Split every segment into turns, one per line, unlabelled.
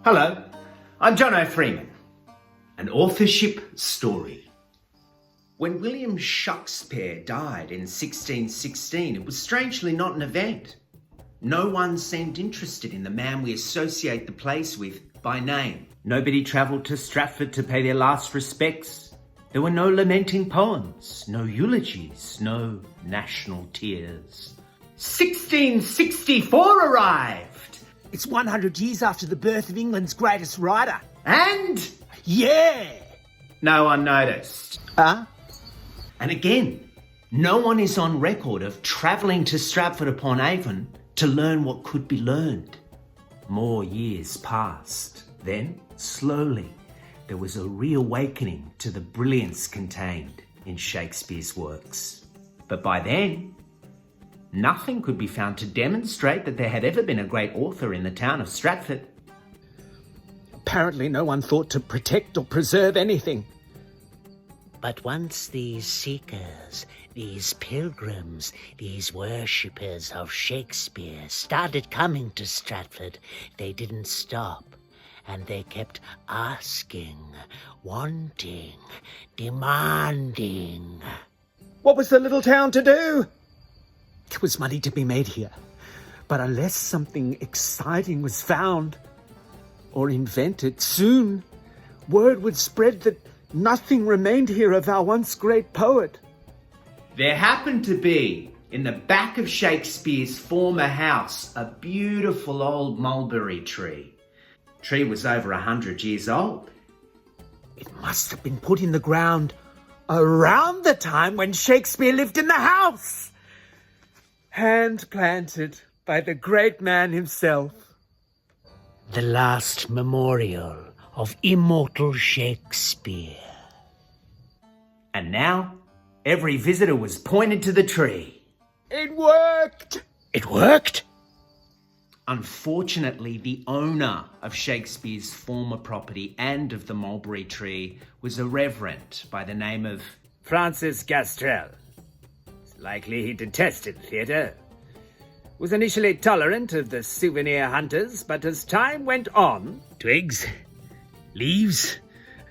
Hello, I'm Jono Freeman. An authorship story. When William Shakespeare died in 1616, it was strangely not an event. No one seemed interested in the man we associate the place with by name. Nobody travelled to Stratford to pay their last respects. There were no lamenting poems, no eulogies, no national tears. 1664 arrived.
It's 100 years after the birth of England's greatest writer.
And
Yeah!
no one noticed.
Huh?
And again, no one is on record of travelling to Stratford-upon-Avon to learn what could be learned. More years passed. Then, slowly, there was a reawakening to the brilliance contained in Shakespeare's works. But by then, nothing could be found to demonstrate that there had ever been a great author in the town of Stratford.
Apparently no one thought to protect or preserve anything.
But once these seekers, these pilgrims, these worshippers of Shakespeare started coming to Stratford, they didn't stop. And they kept asking, wanting, demanding.
What was the little town to do? There was money to be made here. But unless something exciting was found or invented, soon word would spread that nothing remained here of our once great poet.
There happened to be, in the back of Shakespeare's former house, a beautiful old mulberry tree. The tree was over 100 years old.
It must have been put in the ground around the time when Shakespeare lived in the house. Hand planted by the great man himself.
The last memorial of immortal Shakespeare.
And now, every visitor was pointed to the tree.
It worked!
It worked?
Unfortunately, the owner of Shakespeare's former property and of the mulberry tree was a reverend by the name of
Francis Gastrell. It's likely he detested theatre. Was initially tolerant of the souvenir hunters, but as time went on, twigs, leaves,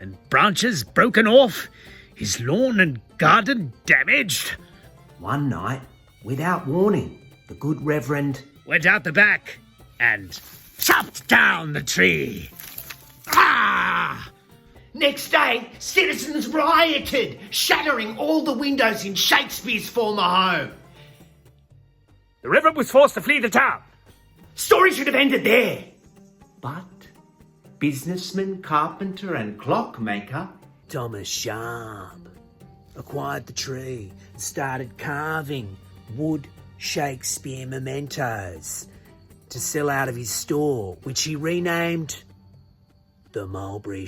and branches broken off, his lawn and garden damaged.
One night, without warning, the good reverend
Went out the back and chopped down the tree. Ah!
Next day, citizens rioted, shattering all the windows in Shakespeare's former home.
The reverend was forced to flee the town.
Story should have ended there. But businessman, carpenter and clockmaker
Thomas Sharp acquired the tree and started carving wood Shakespeare mementos to sell out of his store, which he renamed the Mulberry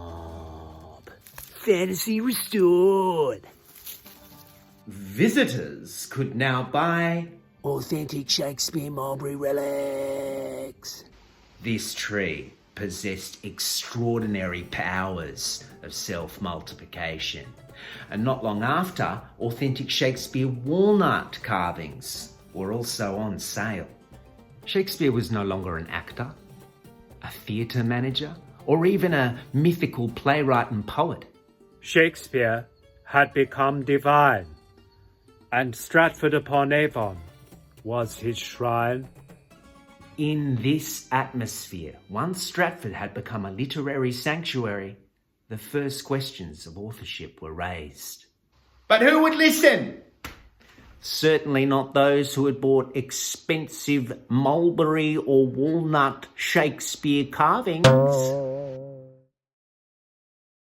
Shop. Fantasy restored.
visitors could now buy
Authentic Shakespeare mulberry relics.
this tree. Possessed extraordinary powers of self-multiplication. And not long after, authentic Shakespeare walnut carvings were also on sale. Shakespeare was no longer an actor, a theatre manager, or even a mythical playwright and poet.
Shakespeare had become divine, and Stratford-upon-Avon was his shrine.
In this atmosphere, once Stratford had become a literary sanctuary, the first questions of authorship were raised. But who would listen? Certainly not those who had bought expensive mulberry or walnut Shakespeare carvings.